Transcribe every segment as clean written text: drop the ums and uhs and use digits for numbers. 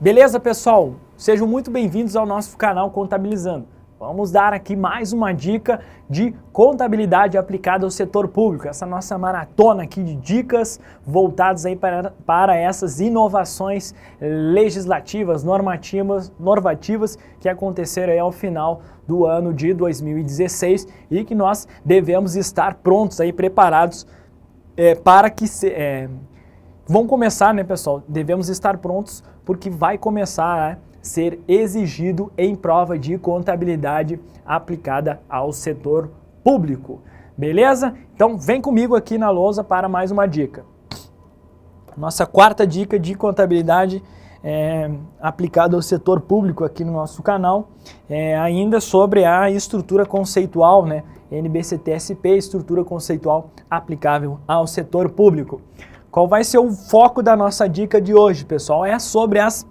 Beleza, pessoal? Sejam muito bem-vindos ao nosso canal Contabilizando. Vamos dar aqui mais uma dica de contabilidade aplicada ao setor público. Essa nossa maratona aqui de dicas voltadas aí para essas inovações legislativas, normativas que aconteceram aí ao final do ano de 2016 e que nós devemos estar prontos aí, preparados para que vão começar, né, pessoal? Devemos estar prontos porque vai começar a ser exigido em prova de contabilidade aplicada ao setor público. Beleza? Então vem comigo aqui na lousa para mais uma dica. Nossa quarta dica de contabilidade aplicada ao setor público aqui no nosso canal é ainda sobre a estrutura conceitual, né? NBCT-SP, estrutura conceitual aplicável ao setor público. Qual vai ser o foco da nossa dica de hoje, pessoal? É sobre as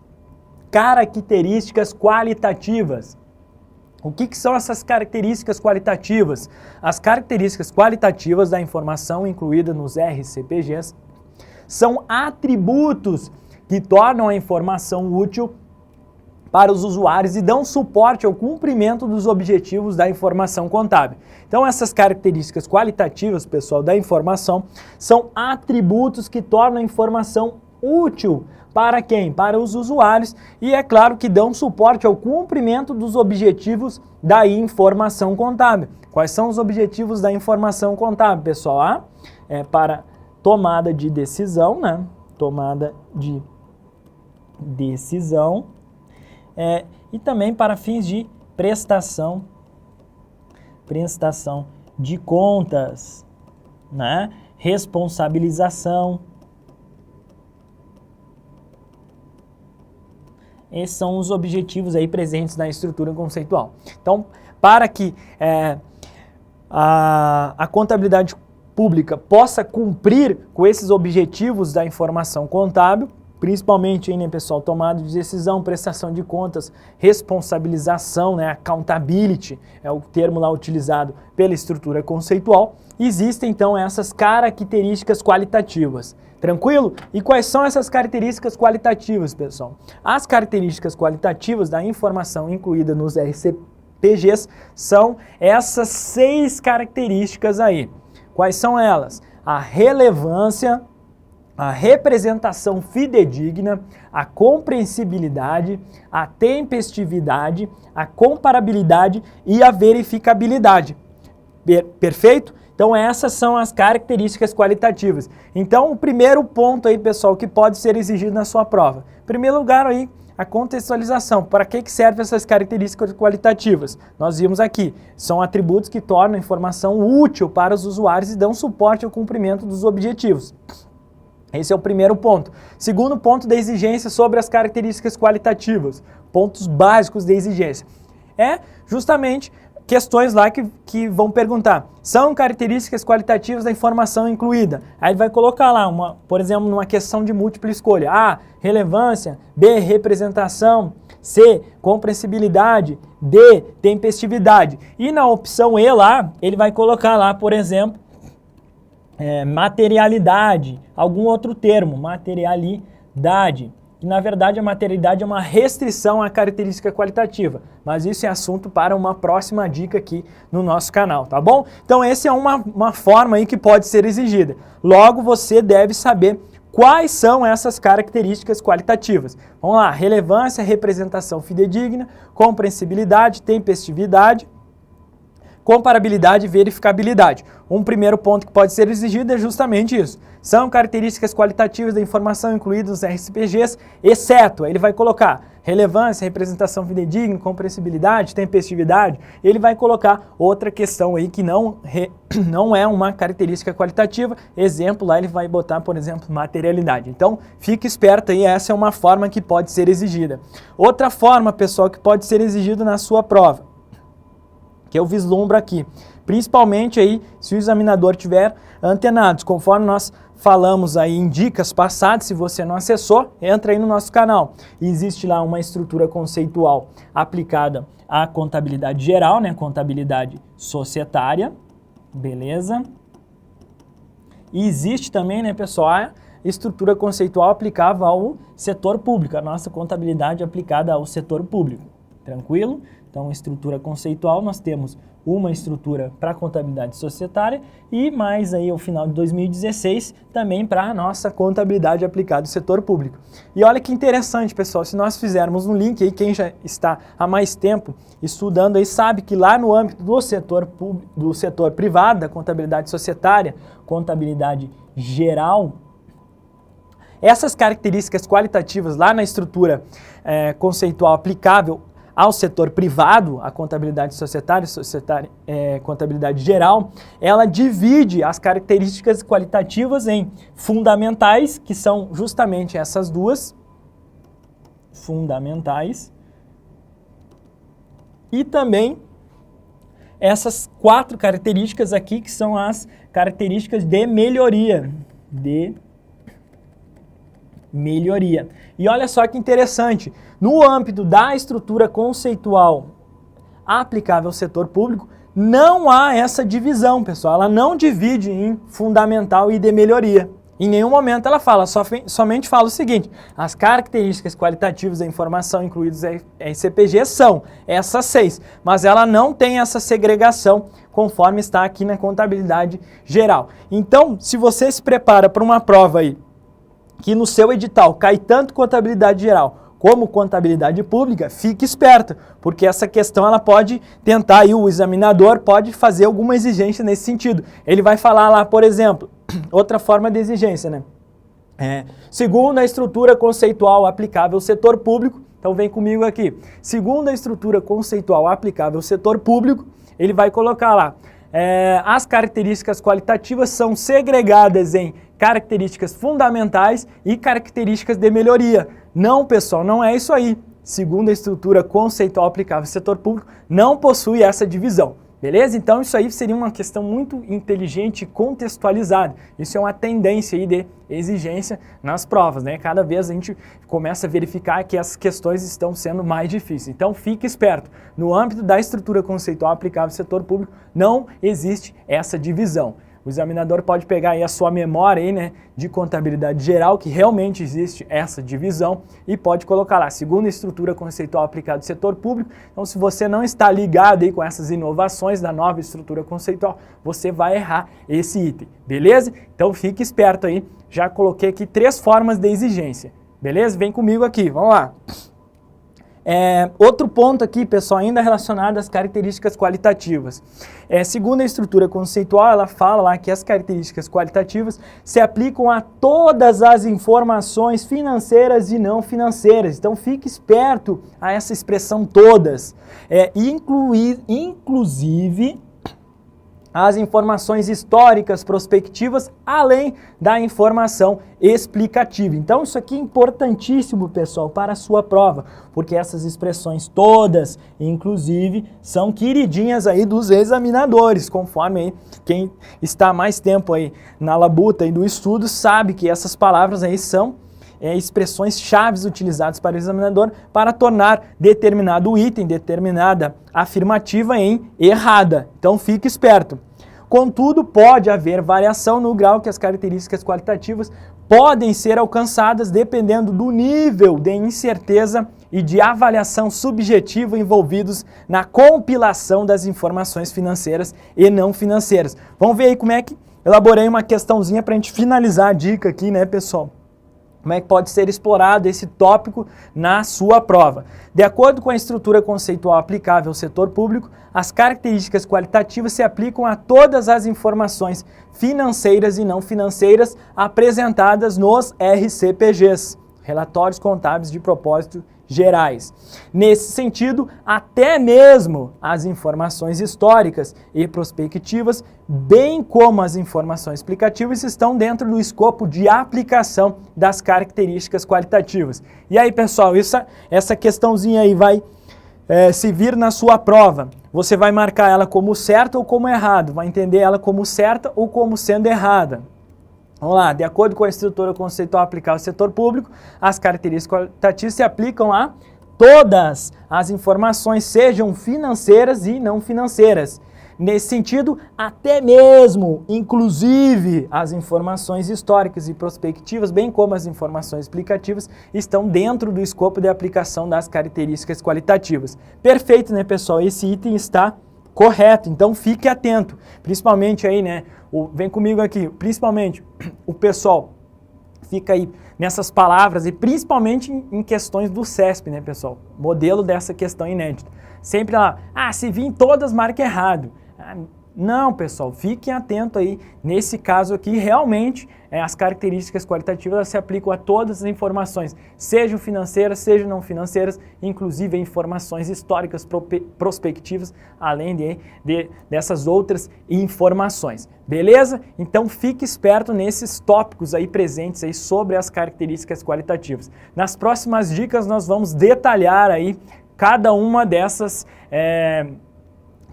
características qualitativas. O que são essas características qualitativas? As características qualitativas da informação incluída nos RCPGs são atributos que tornam a informação útil para os usuários e dão suporte ao cumprimento dos objetivos da informação contábil. Então, essas características qualitativas, pessoal, da informação, são atributos que tornam a informação útil para quem? Para os usuários e, é claro, que dão suporte ao cumprimento dos objetivos da informação contábil. Quais são os objetivos da informação contábil, pessoal? A é para tomada de decisão, né? Tomada de decisão. E também para fins de prestação de contas, né? Responsabilização. Esses são os objetivos aí presentes na estrutura conceitual. Então, para que a contabilidade pública possa cumprir com esses objetivos da informação contábil, principalmente aí, né, pessoal, tomada de decisão, prestação de contas, responsabilização, né, accountability, é o termo lá utilizado pela estrutura conceitual, existem então essas características qualitativas. Tranquilo? E quais são essas características qualitativas, pessoal? As características qualitativas da informação incluída nos RCPGs são essas 6 características aí. Quais são elas? A relevância, a representação fidedigna, a compreensibilidade, a tempestividade, a comparabilidade e a verificabilidade. Perfeito? Então essas são as características qualitativas. Então o primeiro ponto aí, pessoal, que pode ser exigido na sua prova. Em primeiro lugar aí, a contextualização. Para que servem essas características qualitativas? Nós vimos aqui, são atributos que tornam a informação útil para os usuários e dão suporte ao cumprimento dos objetivos. Esse é o primeiro ponto. Segundo ponto da exigência sobre as características qualitativas, pontos básicos da exigência. É justamente questões lá que vão perguntar, são características qualitativas da informação incluída? Aí vai colocar lá, por exemplo, numa questão de múltipla escolha. A, relevância, B, representação, C, compreensibilidade, D, tempestividade. E na opção E lá, ele vai colocar lá, por exemplo, materialidade, algum outro termo, materialidade. Que na verdade a materialidade é uma restrição à característica qualitativa, mas isso é assunto para uma próxima dica aqui no nosso canal, tá bom? Então essa é uma forma aí que pode ser exigida. Logo você deve saber quais são essas características qualitativas. Vamos lá, relevância, representação fidedigna, compreensibilidade, tempestividade, comparabilidade e verificabilidade. Um primeiro ponto que pode ser exigido é justamente isso. São características qualitativas da informação incluídas nos RCPGs, exceto, ele vai colocar relevância, representação fidedigna, compreensibilidade, tempestividade. Ele vai colocar outra questão aí que não é uma característica qualitativa. Exemplo, lá ele vai botar, por exemplo, materialidade. Então, fique esperto aí, essa é uma forma que pode ser exigida. Outra forma, pessoal, que pode ser exigida na sua prova, que eu vislumbro aqui, principalmente aí se o examinador tiver antenados, conforme nós falamos aí em dicas passadas. Se você não acessou, entra aí no nosso canal. Existe lá uma estrutura conceitual aplicada à contabilidade geral, né, contabilidade societária, beleza? E existe também, né, pessoal, estrutura conceitual aplicável ao setor público, a nossa contabilidade aplicada ao setor público. Tranquilo? Então, estrutura conceitual, nós temos uma estrutura para a contabilidade societária e mais aí ao final de 2016 também para a nossa contabilidade aplicada ao setor público. E olha que interessante, pessoal, se nós fizermos um link aí, quem já está há mais tempo estudando aí sabe que lá no âmbito do setor público, do setor privado, da contabilidade societária, contabilidade geral, essas características qualitativas lá na estrutura conceitual aplicável ao setor privado, a contabilidade societária, contabilidade geral, ela divide as características qualitativas em fundamentais, que são justamente essas duas, fundamentais, e também essas 4 características aqui, que são as características de melhoria, E olha só que interessante, no âmbito da estrutura conceitual aplicável ao setor público, não há essa divisão, pessoal. Ela não divide em fundamental e de melhoria. Em nenhum momento ela fala, somente fala o seguinte: as características qualitativas da informação incluídas em CPG são essas 6, mas ela não tem essa segregação conforme está aqui na contabilidade geral. Então, se você se prepara para uma prova aí, que no seu edital cai tanto contabilidade geral como contabilidade pública, fique esperto, porque essa questão ela pode tentar, aí o examinador pode fazer alguma exigência nesse sentido. Ele vai falar lá, por exemplo, outra forma de exigência, né? Segundo a estrutura conceitual aplicável ao setor público, então vem comigo aqui, segundo a estrutura conceitual aplicável ao setor público, ele vai colocar lá, as características qualitativas são segregadas em características fundamentais e características de melhoria. Não, pessoal, não é isso aí. Segundo a estrutura conceitual aplicável ao setor público, não possui essa divisão. Beleza? Então isso aí seria uma questão muito inteligente e contextualizada. Isso é uma tendência aí de exigência nas provas, né? Cada vez a gente começa a verificar que as questões estão sendo mais difíceis. Então fique esperto. No âmbito da estrutura conceitual aplicável ao setor público, não existe essa divisão. O examinador pode pegar aí a sua memória aí, né, de contabilidade geral, que realmente existe essa divisão, e pode colocar lá, segundo a estrutura conceitual aplicada ao setor público. Então, se você não está ligado aí com essas inovações da nova estrutura conceitual, você vai errar esse item, beleza? Então, fique esperto aí. Já coloquei aqui 3 formas de exigência, beleza? Vem comigo aqui, vamos lá. Outro ponto aqui, pessoal, ainda relacionado às características qualitativas. Segundo a estrutura conceitual, ela fala lá que as características qualitativas se aplicam a todas as informações financeiras e não financeiras. Então, fique esperto a essa expressão todas. Inclusive as informações históricas prospectivas, além da informação explicativa. Então, isso aqui é importantíssimo, pessoal, para a sua prova, porque essas expressões todas, inclusive, são queridinhas aí dos examinadores, conforme aí quem está mais tempo aí na labuta e do estudo sabe que essas palavras aí são expressões chaves utilizadas para o examinador para tornar determinado item, determinada afirmativa em errada. Então, fique esperto. Contudo, pode haver variação no grau que as características qualitativas podem ser alcançadas dependendo do nível de incerteza e de avaliação subjetiva envolvidos na compilação das informações financeiras e não financeiras. Vamos ver aí como é que elaborei uma questãozinha para a gente finalizar a dica aqui, né, pessoal? Como é que pode ser explorado esse tópico na sua prova? De acordo com a estrutura conceitual aplicável ao setor público, as características qualitativas se aplicam a todas as informações financeiras e não financeiras apresentadas nos RCPGs, Relatórios Contábeis de Propósito Gerais. Nesse sentido, até mesmo as informações históricas e prospectivas, bem como as informações explicativas, estão dentro do escopo de aplicação das características qualitativas. E aí, pessoal, essa questãozinha aí vai se vir na sua prova. Você vai marcar ela como certa ou como errada, vai entender ela como certa ou como sendo errada. Vamos lá, de acordo com a estrutura conceitual aplicável ao setor público, as características qualitativas se aplicam a todas as informações, sejam financeiras e não financeiras. nesse sentido, até mesmo, inclusive, as informações históricas e prospectivas, bem como as informações explicativas, estão dentro do escopo de aplicação das características qualitativas. Perfeito, né, pessoal? Esse item está correto, então fique atento, principalmente aí, né, vem comigo aqui, principalmente o pessoal fica aí nessas palavras e principalmente em questões do CESP, né, pessoal? Modelo dessa questão inédita. Sempre lá, se vir todas, marca errado. Não, pessoal, fiquem atentos aí. Nesse caso aqui, realmente, as características qualitativas se aplicam a todas as informações, sejam financeiras, sejam não financeiras, inclusive informações históricas prospectivas, além dessas outras informações. Beleza? Então fique esperto nesses tópicos aí presentes aí sobre as características qualitativas. Nas próximas dicas nós vamos detalhar aí cada uma dessas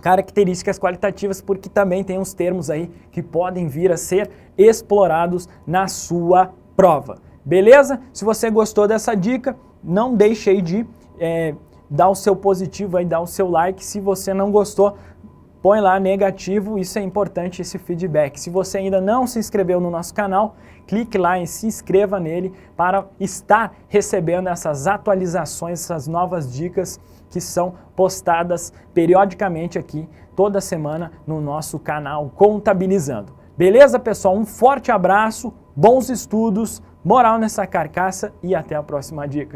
características qualitativas, porque também tem uns termos aí que podem vir a ser explorados na sua prova. Beleza? Se você gostou dessa dica, não deixe aí de dar o seu positivo aí, dar o seu like. Se você não gostou, põe lá negativo, isso é importante, esse feedback. Se você ainda não se inscreveu no nosso canal, clique lá e se inscreva nele para estar recebendo essas atualizações, essas novas dicas que são postadas periodicamente aqui, toda semana, no nosso canal Contabilizando. Beleza, pessoal? Um forte abraço, bons estudos, moral nessa carcaça e até a próxima dica.